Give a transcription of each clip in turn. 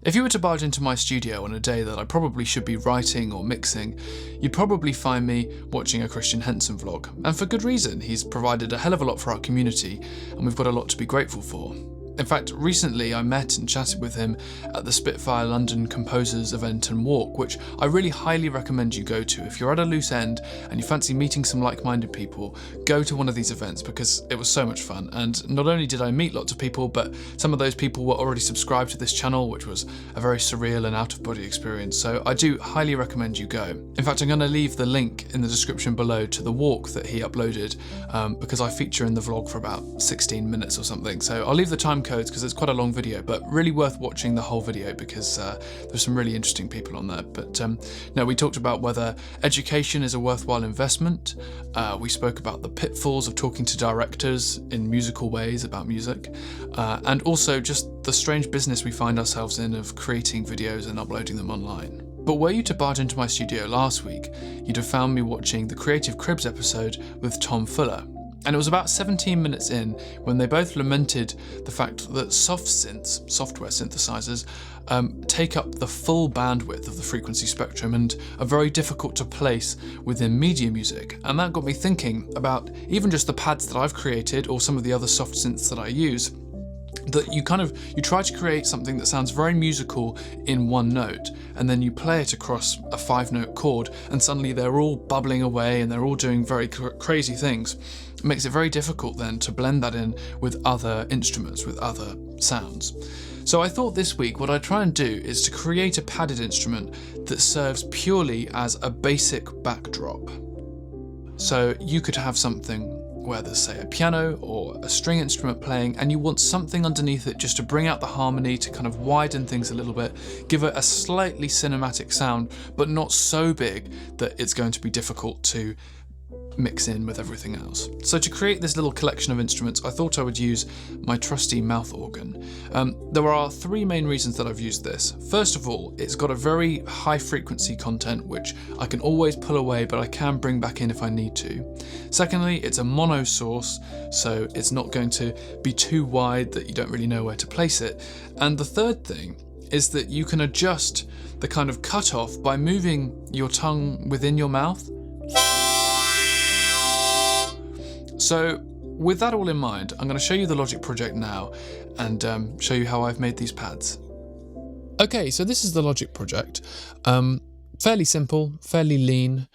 If you were to barge into my studio on a day that I probably should be writing or mixing, you'd probably find me watching a Christian Henson vlog, and for good reason. He's provided a hell of a lot for our community, and we've got a lot to be grateful for. In fact, recently I met and chatted with him at the Spitfire London Composers Event and Walk, which I really highly recommend you go to. If you're at a loose end and you fancy meeting some like-minded people, go to one of these events because it was so much fun. And not only did I meet lots of people, but some of those people were already subscribed to this channel, which was a very surreal and out-of-body experience. So I do highly recommend you go. In fact, I'm going to leave the link in the description below to the walk that he uploaded because I feature in the vlog for about 16 minutes or something. So I'll leave the time codes because it's quite a long video, but really worth watching the whole video because there's some really interesting people on there. But no, we talked about whether education is a worthwhile investment. We spoke about the pitfalls of talking to directors in musical ways about music, and also just the strange business we find ourselves in of creating videos and uploading them online. But were you to barge into my studio last week, you'd have found me watching the Creative Cribs episode with Tom Fuller. And it was about 17 minutes in when they both lamented the fact that soft synths, software synthesizers, take up the full bandwidth of the frequency spectrum and are very difficult to place within media music. And that got me thinking about even just the pads that I've created or some of the other soft synths that I use, that you try to create something that sounds very musical in one note, and then you play it across a 5-note chord, and suddenly they're all bubbling away and they're all doing very crazy things. It makes it very difficult then to blend that in with other instruments, with other sounds. So I thought this week what I'd try and do is to create a padded instrument that serves purely as a basic backdrop. So you could have something where there's, say, a piano or a string instrument playing, and you want something underneath it just to bring out the harmony, to kind of widen things a little bit, give it a slightly cinematic sound, but not so big that it's going to be difficult to mix in with everything else. So to create this little collection of instruments, I thought I would use my trusty mouth organ. There are 3 main reasons that I've used this. First of all, it's got a very high frequency content, which I can always pull away, but I can bring back in if I need to. Secondly, it's a mono source, so it's not going to be too wide that you don't really know where to place it. And the third thing is that you can adjust the kind of cutoff by moving your tongue within your mouth. So with that all in mind, I'm going to show you the Logic project now and show you how I've made these pads. Okay, so this is the Logic project. Fairly simple, fairly lean.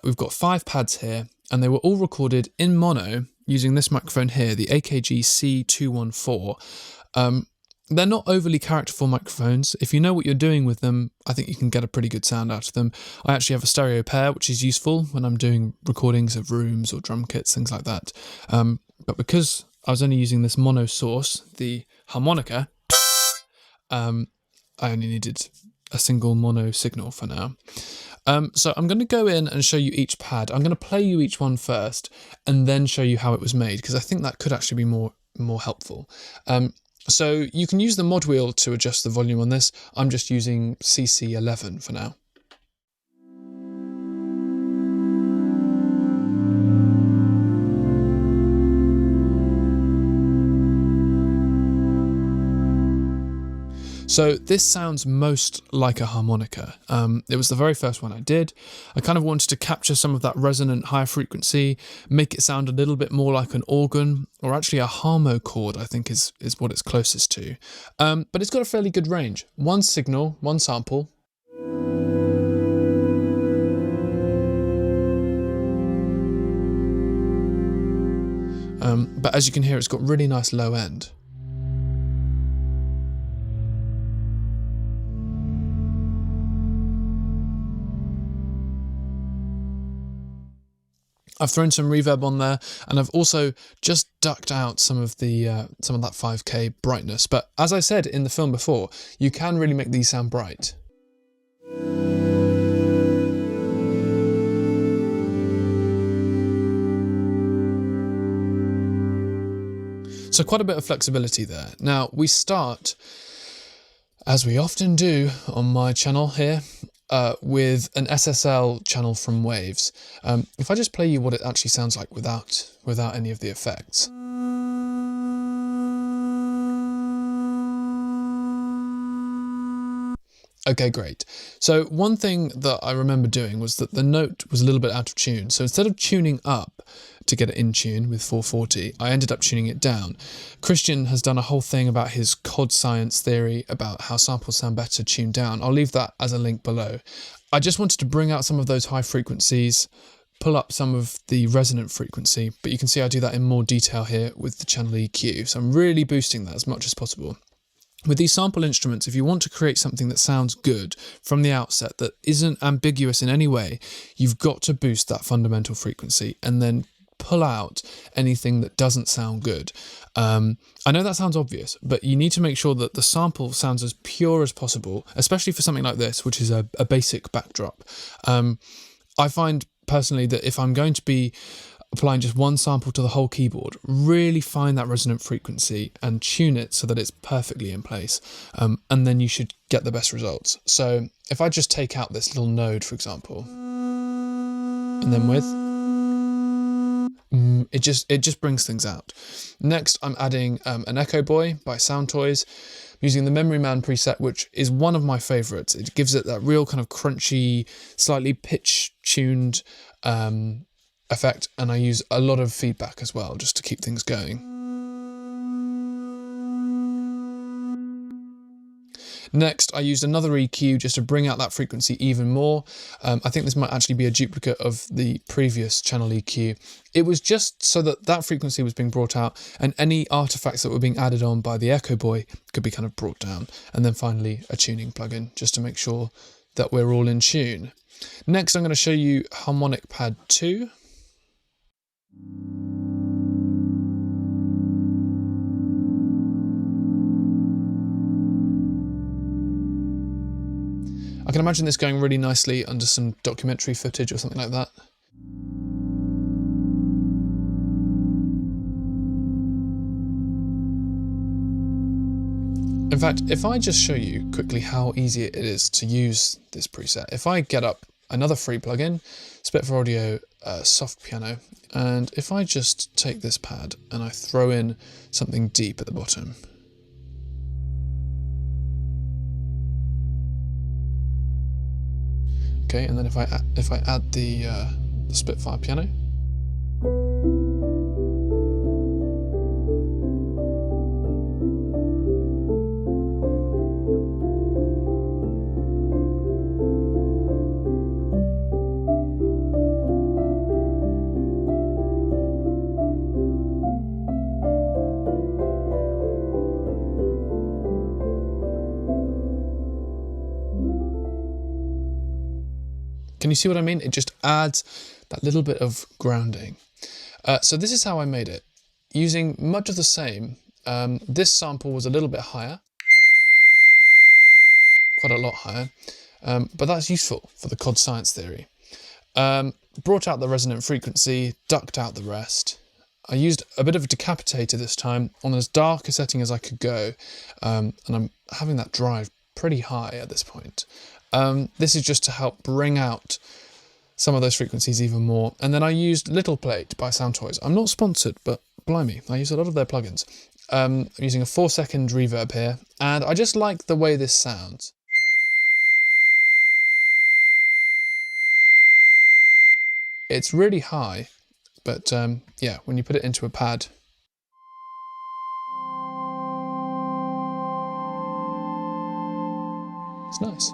We've got 5 pads here, and they were all recorded in mono using this microphone here, the AKG C214. They're not overly characterful microphones. If you know what you're doing with them, I think you can get a pretty good sound out of them. I actually have a stereo pair, which is useful when I'm doing recordings of rooms or drum kits, things like that. But because I was only using this mono source, the harmonica, I only needed a single mono signal for now. So I'm going to go in and show you each pad. I'm going to play you each one first and then show you how it was made, because I think that could actually be more helpful. So you can use the mod wheel to adjust the volume on this. I'm just using CC11 for now. So this sounds most like a harmonica. It was the very first one I did. I kind of wanted to capture some of that resonant high frequency, make it sound a little bit more like an organ, or actually a harmochord, I think is what it's closest to. But it's got a fairly good range. 1 signal, 1 sample. But as you can hear, it's got really nice low end. I've thrown some reverb on there, and I've also just ducked out some of that 5K brightness. But as I said in the film before, you can really make these sound bright. So quite a bit of flexibility there. Now we start, as we often do on my channel here, with an SSL channel from Waves. If I just play you what it actually sounds like without any of the effects. Okay, great. So one thing that I remember doing was that the note was a little bit out of tune. So instead of tuning up to get it in tune with 440, I ended up tuning it down. Christian has done a whole thing about his chord science theory about how samples sound better tuned down. I'll leave that as a link below. I just wanted to bring out some of those high frequencies, pull up some of the resonant frequency, but you can see I do that in more detail here with the channel EQ. So I'm really boosting that as much as possible. With these sample instruments, if you want to create something that sounds good from the outset, that isn't ambiguous in any way, you've got to boost that fundamental frequency and then pull out anything that doesn't sound good. I know that sounds obvious, but you need to make sure that the sample sounds as pure as possible, especially for something like this, which is a basic backdrop. I find personally that if I'm going to be applying just one sample to the whole keyboard, really find that resonant frequency and tune it so that it's perfectly in place, and then you should get the best results. So if I just take out this little node, for example, and then with, it just brings things out. Next, I'm adding an Echo Boy by Sound Toys, using the Memory Man preset, which is one of my favourites. It gives it that real kind of crunchy, slightly pitch-tuned effect, and I use a lot of feedback as well just to keep things going. Next, I used another EQ just to bring out that frequency even more. I think this might actually be a duplicate of the previous channel EQ. It was just so that that frequency was being brought out and any artifacts that were being added on by the Echo Boy could be kind of brought down. And then finally a tuning plugin just to make sure that we're all in tune. Next, I'm going to show you Harmonic Pad 2. I can imagine this going really nicely under some documentary footage or something like that. In fact, if I just show you quickly how easy it is to use this preset, if I get up another free plugin, Spitfire Audio Soft Piano, and if I just take this pad and I throw in something deep at the bottom, okay, and then if I add the Spitfire piano, can you see what I mean? It just adds that little bit of grounding. So this is how I made it. Using much of the same, this sample was a little bit higher, quite a lot higher, but that's useful for the chord science theory. Brought out the resonant frequency, ducked out the rest. I used a bit of a decapitator this time on as dark a setting as I could go, and I'm having that drive pretty high at this point. This is just to help bring out some of those frequencies even more. And then I used Little Plate by Sound Toys. I'm not sponsored, but blimey, I use a lot of their plugins. I'm using a 4-second reverb here, and I just like the way this sounds. It's really high, but yeah, when you put it into a pad, it's nice.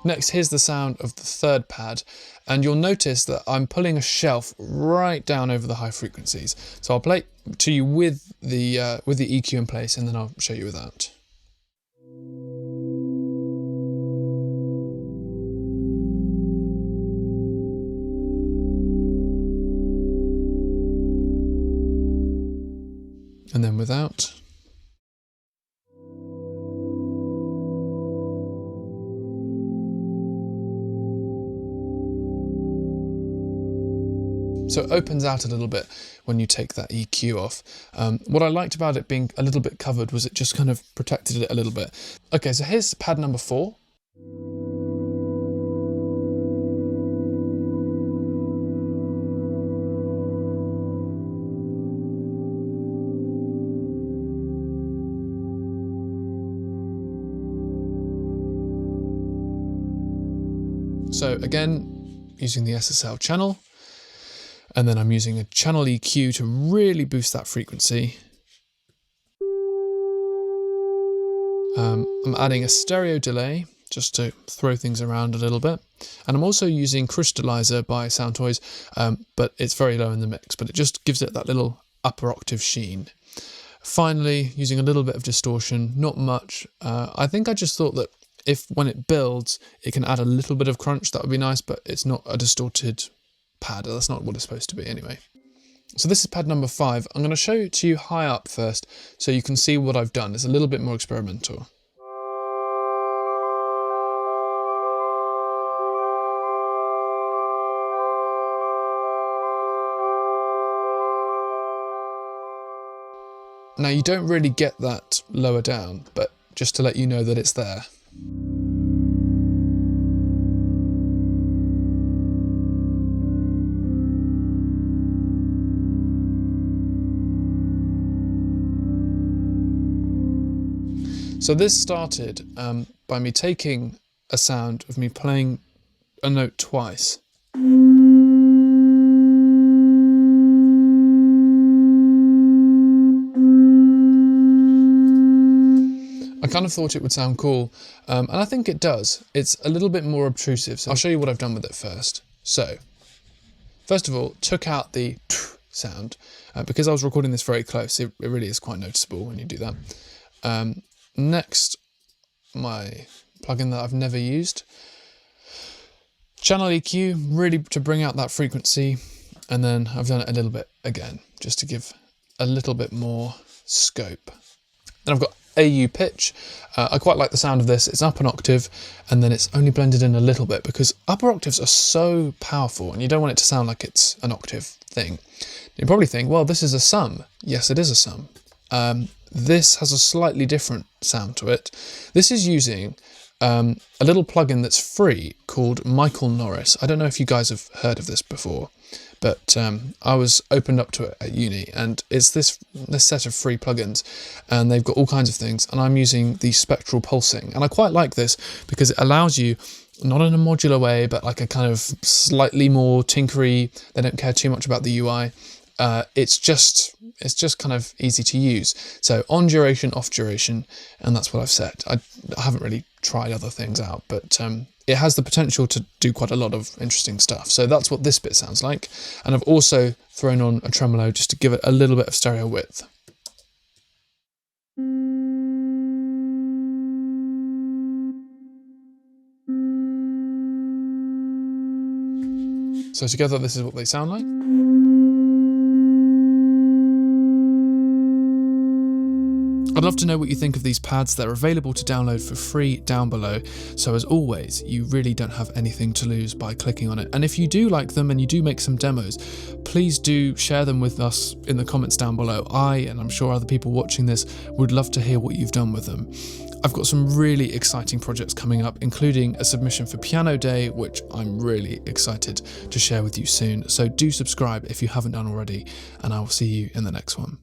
Next, here's the sound of the third pad, and you'll notice that I'm pulling a shelf right down over the high frequencies. So I'll play it to you with the EQ in place, and then I'll show you without. And then without. So it opens out a little bit when you take that EQ off. What I liked about it being a little bit covered was it just kind of protected it a little bit. Okay, so here's pad number 4. So again, using the SSL channel, and then I'm using a channel EQ to really boost that frequency. I'm adding a stereo delay just to throw things around a little bit. And I'm also using Crystallizer by Soundtoys, but it's very low in the mix, but it just gives it that little upper octave sheen. Finally, using a little bit of distortion, not much. I think I just thought that if when it builds, it can add a little bit of crunch, that would be nice, but it's not a distorted pad. That's not what it's supposed to be anyway. So this is pad number 5. I'm going to show it to you high up first so you can see what I've done. It's a little bit more experimental. Now you don't really get that lower down, but just to let you know that it's there. So this started by me taking a sound of me playing a note twice. I kind of thought it would sound cool, and I think it does. It's a little bit more obtrusive, so I'll show you what I've done with it first. So, first of all, took out the sound, because I was recording this very close, it really is quite noticeable when you do that. Next, my plugin that I've never used, channel EQ, really to bring out that frequency, and then I've done it a little bit again, just to give a little bit more scope. Then I've got AU pitch. I quite like the sound of this. It's up an octave, and then it's only blended in a little bit, because upper octaves are so powerful, and you don't want it to sound like it's an octave thing. You probably think, well, this is a sum. Yes, it is a sum. This has a slightly different sound to it. This is using a little plugin that's free called Michael Norris. I don't know if you guys have heard of this before, but I was opened up to it at uni, and it's this set of free plugins, and they've got all kinds of things, and I'm using the spectral pulsing, and I quite like this because it allows you, not in a modular way, but like a kind of slightly more tinkery. They don't care too much about the UI. It's just kind of easy to use. So on duration, off duration, and that's what I've set. I haven't really tried other things out, but it has the potential to do quite a lot of interesting stuff. So that's what this bit sounds like. And I've also thrown on a tremolo just to give it a little bit of stereo width. So together, this is what they sound like. I'd love to know what you think of these pads. They're available to download for free down below. So as always, you really don't have anything to lose by clicking on it. And if you do like them and you do make some demos, please do share them with us in the comments down below. And I'm sure other people watching this would love to hear what you've done with them. I've got some really exciting projects coming up, including a submission for Piano Day, which I'm really excited to share with you soon. So do subscribe if you haven't done already, and I will see you in the next one.